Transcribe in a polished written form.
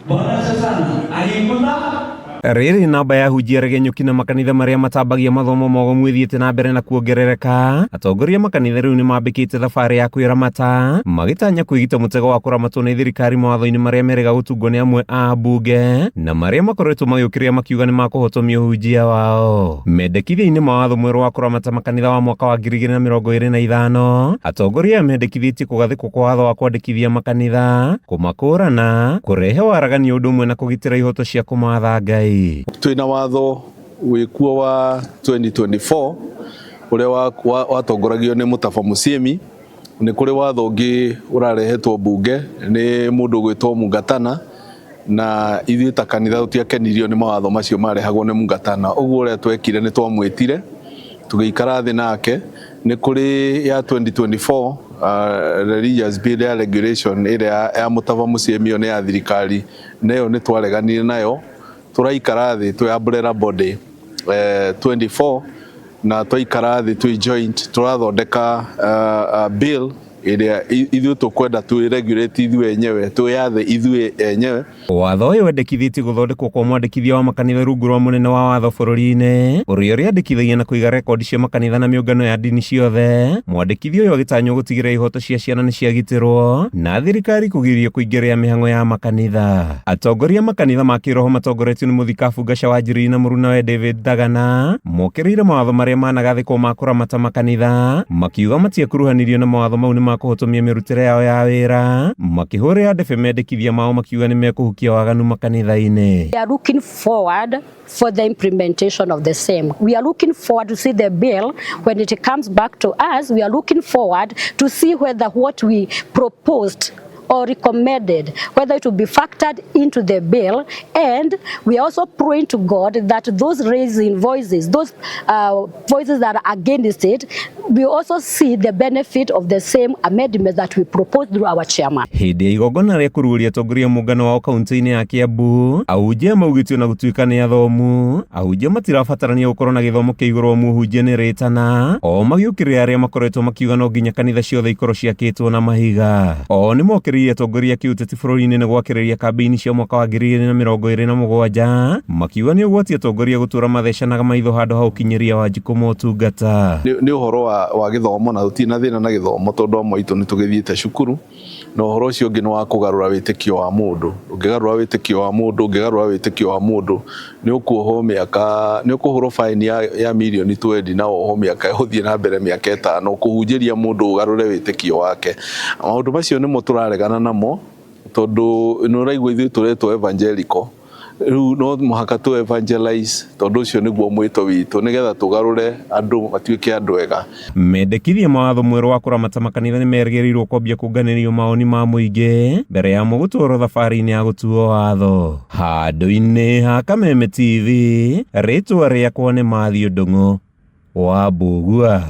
Bwana sana agikunda riri namba ya hujia regenyuki na makanitha maria matambagia mathomo mogo mwithiite na mbere na kuongerereka. Atongoria makanitha riu ni mambikite thabari ya kwiramata magitanya kwigita mutego wa kuramatwo ni thirikari mawatho-ini maria merega gutungwo ni amwe a mbunge na maria makoretwo magiukiria makiuga ni makuhotomia uhunjia wao. Mendekithia-ini mawatho mweru wa kuramata makanitha wa mwaka wa 2025 atongoria mendekithitie kugathikwo kwa watho wa kwandikithia makanitha, kumakũrana, kurehe waragania undu umwe na kugitira ihoto cia kumatha Ngai. Twina watho wikuo wa 2024 uria watongoragio ni Mutava Musyimi. Ni kuri watho ungi urarehetwo bunge ni mundu gwitwo Mungatana, na ithuĩ ta kanitha tutiakenirio ni mawatho macio marehagwo ni Mungatana. Uguo uria twekire ni twamwitire tugiikara thi nake. Ni kuri ya 2024 religious bill ya regulation iria ya Mutava Musyimi ni ya thirikari, nayo ni twareganire nayo. Turaikara thi twi umbrella body 24 na twaikara thi twi joint turathondeka bill iria ithuĩ tukwenda twi regulate ithuĩ enyewe, twiyathe ithuĩ enyewe. Watho ũyũ wendekithĩtie gũthondekwo kwa mwandĩkithia wa makanitha rungu rwa mũnene wa watho bũrũri-inĩ ũrĩa ũrĩandĩkithagia na kũiga rekondi cia makanitha na mĩũngano ya ndini ciothe. Mwandĩkithia ũyũ agĩtanywo gũtigĩrĩra ihoto cia ciana nĩ ciagitĩrwo na thirikari kũgiria kũingĩrĩra mĩhang'o ya makanitha. Atongoria makanitha ma kĩroho matongoretio nĩ Mũthikabu Ngaca Wanjiri na mũrunawe David Ndagana mokĩrĩire mawatho marĩa managathĩkwo ma kũramata makanitha, makiuga matiekuruhanirio na mawatho mau nĩ makuhotomia mirutire yao ya wira, makihurira ndebe mendekithia mao makiuga ni mekuhukia waganu makanitha-ini. We are looking forward for the implementation of the same. We are looking forward to see the bill when it comes back to us. We are looking forward to see whether what we proposed or recommended, whether it will be factored into the bill. And we are also praying to God that those raising voices, those voices that are against it, we also see the benefit of the same amendments that we proposed through our chairman. Hindi ya igongona ria kururia atongoria muungano wao kaunti-ini ya Kiambu, ahunjia maugitio na gutuika ni athomu, ahunjia matirabatarania gukorwo na githomo kia iguru wa muhunjia ni ritana, o magiukirira aria makoretwo makiuga no nginya kanitha ciothe ikorwo ciakitwo na mahiga. O ni mokiririe atongoria kiuteti bũrũri-inĩ nĩ gwakĩrĩria kambĩini cia mwaka wa 2027 makiuga nĩ ũgwati atongoria gũtũra mathecanaga maitho handũ ha ũkinyĩria Wanjikũ motungata. Nĩ ũhoro wa gĩthomo, na tũtina thĩna na gĩthomo tondũ amwe itũ nĩ tũgĩthiĩte cukuru, na ũhoro ũcio ũngĩ nĩ wa kũgarũra wĩtĩkio wa mũndũ. Ũngĩgarũra wĩtĩkio wa mũndũ, nĩ ũkuohwo mĩaka, nĩ ũkũhũrwo faini ya mirioni 20 na wohwo mĩaka ĩhũthiĩ na mbere mĩaka 5 kũhunjĩria mũndũ ũgarũre wĩtĩkio wake. Maũndũ macio nĩmo tũraregana namo tondu nĩ ũraigua ithuĩ tũretwo evangelical. Rĩu no mũhaka tũ evangelize tondu ũcio nĩguo mwĩto witũ nĩgetha tũgarũre andũ matuĩke andũ ega. Mendekithia mawatho mwerũ wa kũramata makanitha nĩ merĩgĩrĩirwo kwambia kũnganĩrio mawoni ma mũingĩ mbere ya mo gũtwarwo thabarĩ-inĩ ya gũtuo watho. Handũ-inĩ ha Kameme TV, rĩtwa rĩakwa nĩ Mathew Ndung'u wa Mbugua.